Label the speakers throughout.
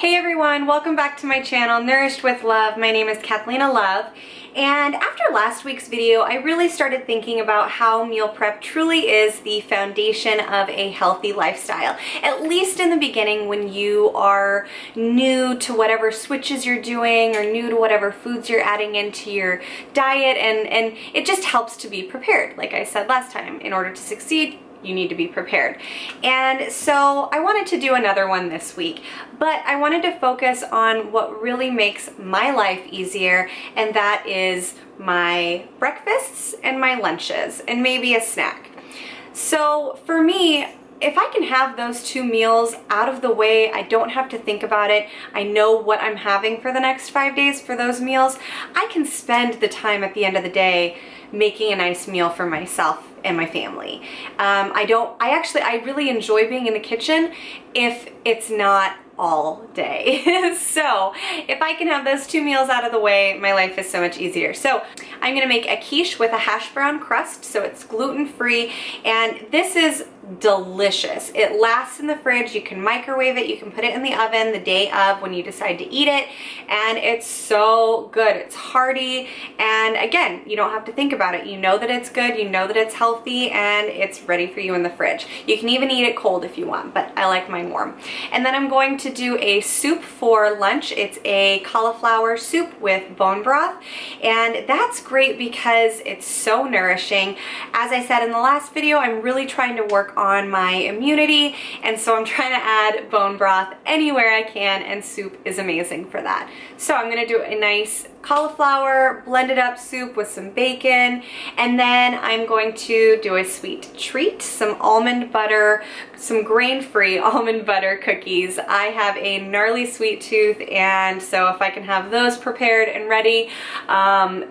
Speaker 1: Hey everyone, welcome back to my channel, Nourished with Love. My name is Kathlena Love, and after last week's video, I really started thinking about how meal prep truly is the foundation of a healthy lifestyle. At least in the beginning when you are new to whatever switches you're doing or new to whatever foods you're adding into your diet, and it just helps to be prepared. Like I said last time, in order to succeed, you need to be prepared. And so I wanted to do another one this week, but I wanted to focus on what really makes my life easier, and that is my breakfasts and my lunches and maybe a snack. So for me, if I can have those two meals out of the way, I don't have to think about it, I know what I'm having for the next 5 days for those meals, I can spend the time at the end of the day making a nice meal for myself and my family. I really enjoy being in the kitchen if it's not all day. So if I can have those two meals out of the way, my life is so much easier. So I'm gonna make a quiche with a hash brown crust, so it's gluten-free, and this is delicious. It lasts in the fridge, you can microwave it, you can put it in the oven the day of when you decide to eat it, and it's so good. It's hearty, and again, you don't have to think about it. You know that it's good, you know that it's healthy, and it's ready for you in the fridge. You can even eat it cold if you want, but I like mine warm. And then I'm going to do a soup for lunch. It's a cauliflower soup with bone broth, and that's great because it's so nourishing. As I said in the last video, I'm really trying to work on my immunity, and so I'm trying to add bone broth anywhere I can, and soup is amazing for that. So I'm gonna do a nice cauliflower blended up soup with some bacon, and then I'm going to do a sweet treat, some almond butter, some grain-free almond butter cookies. I have a gnarly sweet tooth, and so if I can have those prepared and ready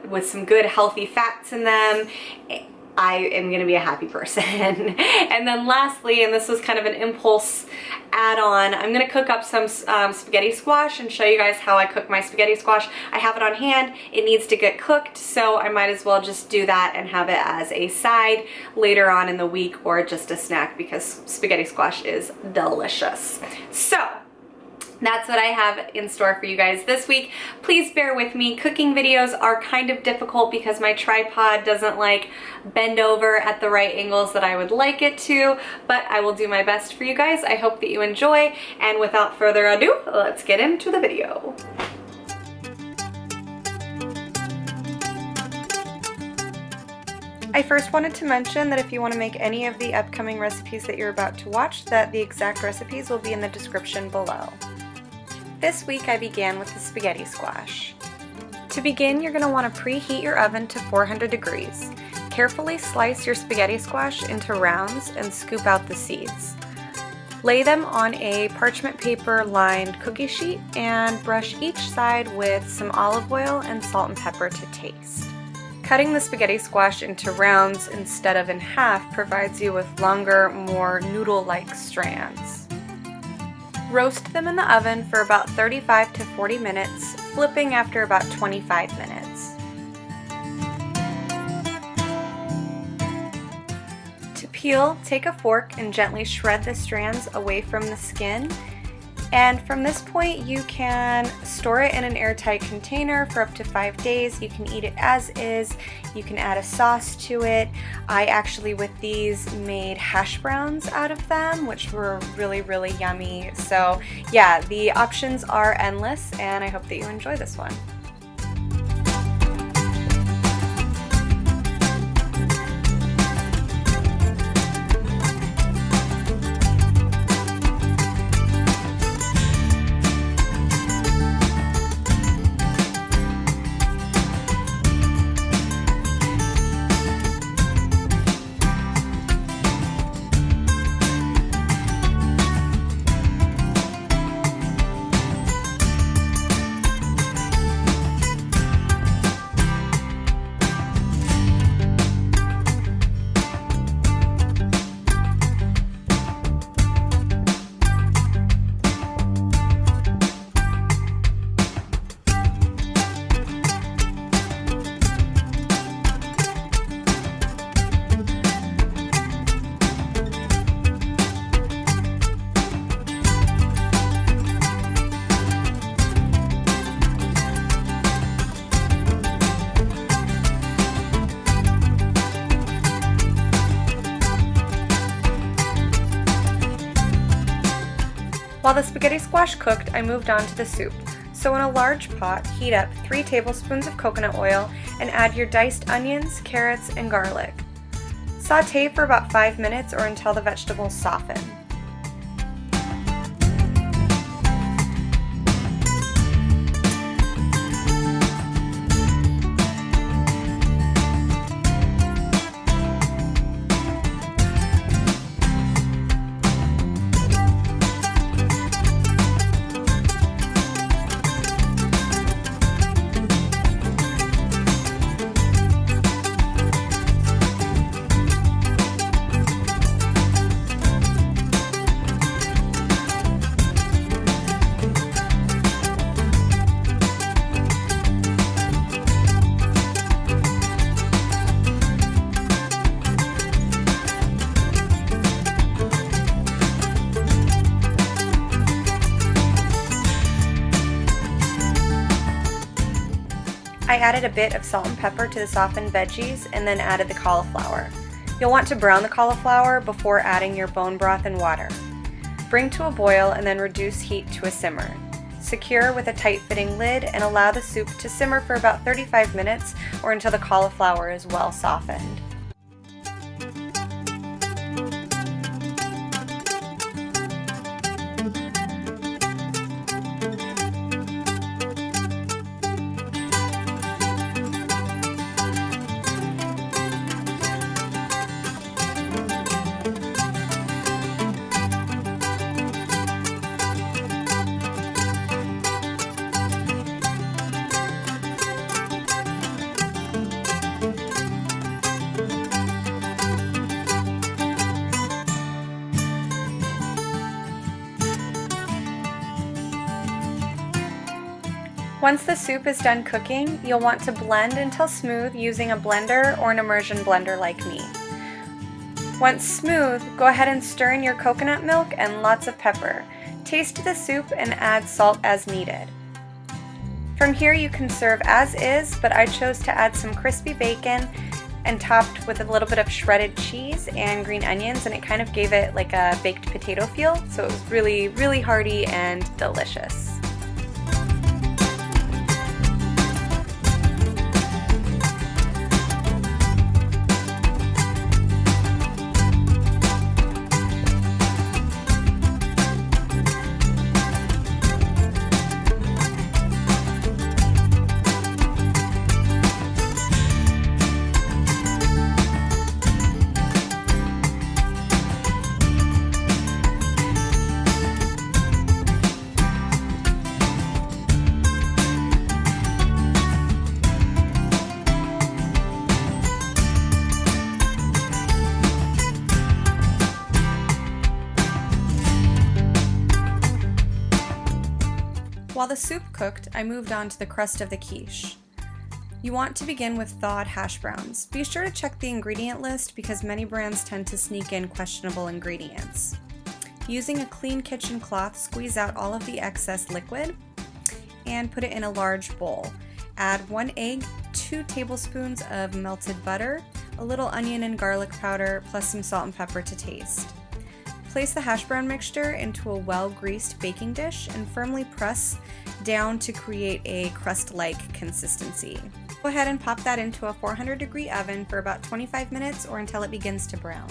Speaker 1: with some good healthy fats in them, I am gonna be a happy person. And then lastly, and this was kind of an impulse add-on, I'm gonna cook up some spaghetti squash and show you guys how I cook my spaghetti squash. I have it on hand, it needs to get cooked, so I might as well just do that and have it as a side later on in the week, or just a snack, because spaghetti squash is delicious. So that's what I have in store for you guys this week. Please bear with me. Cooking videos are kind of difficult because my tripod doesn't like bend over at the right angles that I would like it to, but I will do my best for you guys. I hope that you enjoy, and without further ado, let's get into the video. I first wanted to mention that if you want to make any of the upcoming recipes that you're about to watch, that the exact recipes will be in the description below. This week I began with the spaghetti squash. To begin, you're going to want to preheat your oven to 400 degrees. Carefully slice your spaghetti squash into rounds and scoop out the seeds. Lay them on a parchment paper lined cookie sheet and brush each side with some olive oil and salt and pepper to taste. Cutting the spaghetti squash into rounds instead of in half provides you with longer, more noodle-like strands. Roast them in the oven for about 35 to 40 minutes, flipping after about 25 minutes. To peel, take a fork and gently shred the strands away from the skin. And from this point, you can store it in an airtight container for up to 5 days. You can eat it as is. You can add a sauce to it. I actually, with these, made hash browns out of them, which were really, really yummy. So yeah, the options are endless, and I hope that you enjoy this one. While the spaghetti squash cooked, I moved on to the soup. So in a large pot, heat up 3 tablespoons of coconut oil and add your diced onions, carrots, and garlic. Sauté for about 5 minutes or until the vegetables soften. I added a bit of salt and pepper to the softened veggies and then added the cauliflower. You'll want to brown the cauliflower before adding your bone broth and water. Bring to a boil and then reduce heat to a simmer. Secure with a tight-fitting lid and allow the soup to simmer for about 35 minutes or until the cauliflower is well softened. Once the soup is done cooking, you'll want to blend until smooth using a blender or an immersion blender like me. Once smooth, go ahead and stir in your coconut milk and lots of pepper. Taste the soup and add salt as needed. From here you can serve as is, but I chose to add some crispy bacon and topped with a little bit of shredded cheese and green onions, and it kind of gave it like a baked potato feel, so it was really, really hearty and delicious. While the soup cooked, I moved on to the crust of the quiche. You want to begin with thawed hash browns. Be sure to check the ingredient list because many brands tend to sneak in questionable ingredients. Using a clean kitchen cloth, squeeze out all of the excess liquid and put it in a large bowl. Add 1 egg, 2 tablespoons of melted butter, a little onion and garlic powder, plus some salt and pepper to taste. Place the hash brown mixture into a well-greased baking dish and firmly press down to create a crust-like consistency. Go ahead and pop that into a 400-degree oven for about 25 minutes or until it begins to brown.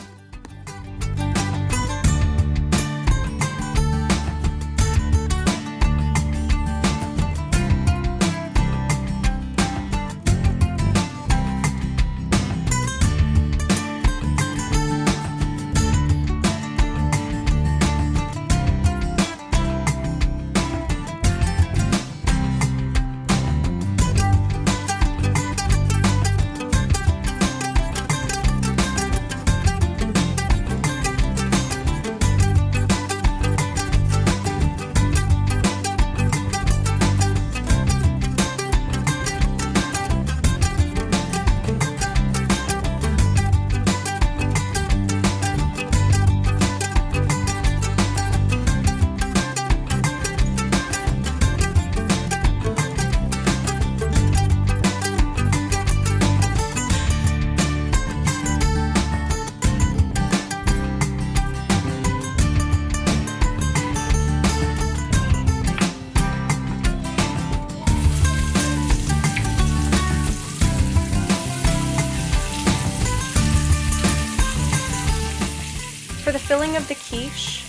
Speaker 1: filling of the quiche,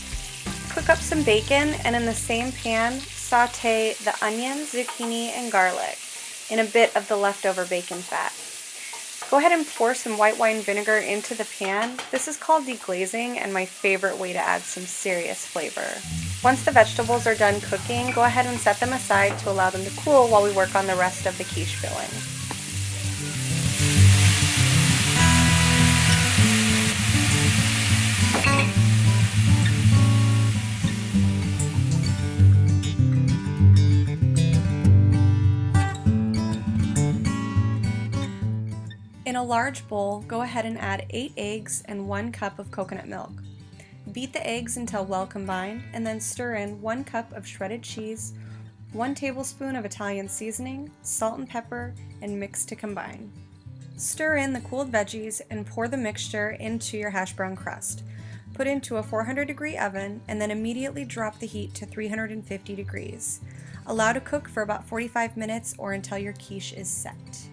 Speaker 1: cook up some bacon, and in the same pan, saute the onions, zucchini, and garlic in a bit of the leftover bacon fat. Go ahead and pour some white wine vinegar into the pan. This is called deglazing and my favorite way to add some serious flavor. Once the vegetables are done cooking, go ahead and set them aside to allow them to cool while we work on the rest of the quiche filling. In a large bowl, go ahead and add 8 eggs and 1 cup of coconut milk. Beat the eggs until well combined and then stir in 1 cup of shredded cheese, 1 tablespoon of Italian seasoning, salt and pepper, and mix to combine. Stir in the cooled veggies and pour the mixture into your hash brown crust. Put into a 400-degree oven and then immediately drop the heat to 350 degrees. Allow to cook for about 45 minutes or until your quiche is set.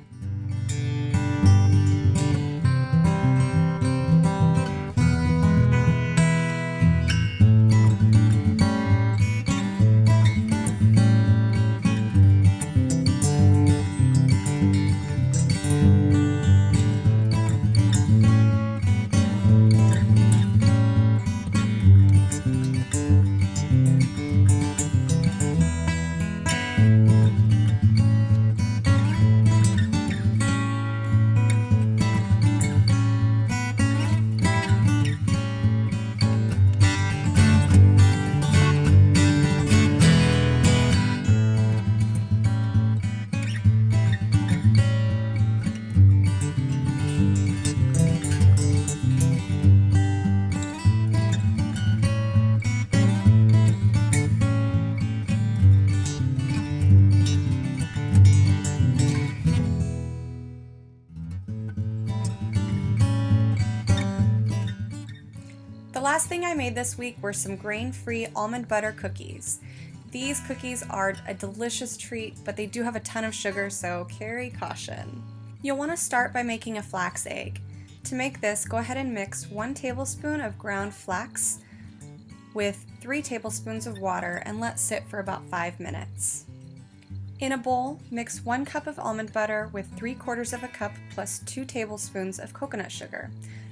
Speaker 1: The last thing I made this week were some grain-free almond butter cookies. These cookies are a delicious treat, but they do have a ton of sugar, so carry caution. You'll want to start by making a flax egg. To make this, go ahead and mix 1 tablespoon of ground flax with 3 tablespoons of water and let sit for about 5 minutes. In a bowl, mix 1 cup of almond butter with 3/4 of a cup plus 2 tablespoons of coconut sugar.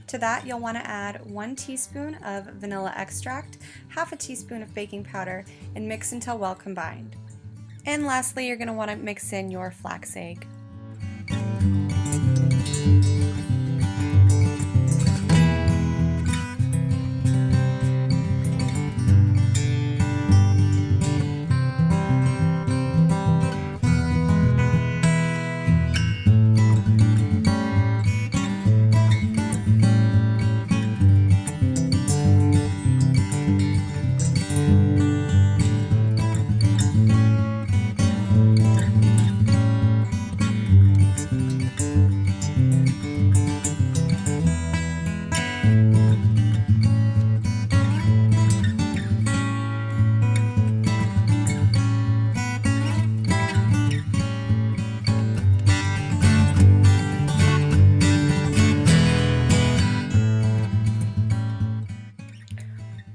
Speaker 1: To that, you'll want to add 1 teaspoon of vanilla extract, half a teaspoon of baking powder, and mix until well combined. And lastly, you're going to want to mix in your flax egg.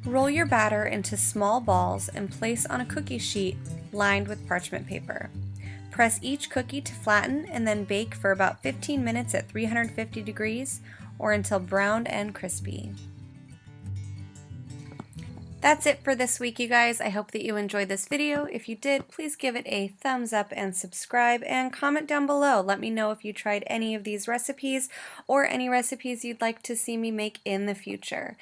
Speaker 1: Roll your batter into small balls and place on a cookie sheet lined with parchment paper. Press each cookie to flatten and then bake for about 15 minutes at 350 degrees or until browned and crispy. That's it for this week, you guys. I hope that you enjoyed this video. If you did, please give it a thumbs up and subscribe and comment down below. Let me know if you tried any of these recipes or any recipes you'd like to see me make in the future.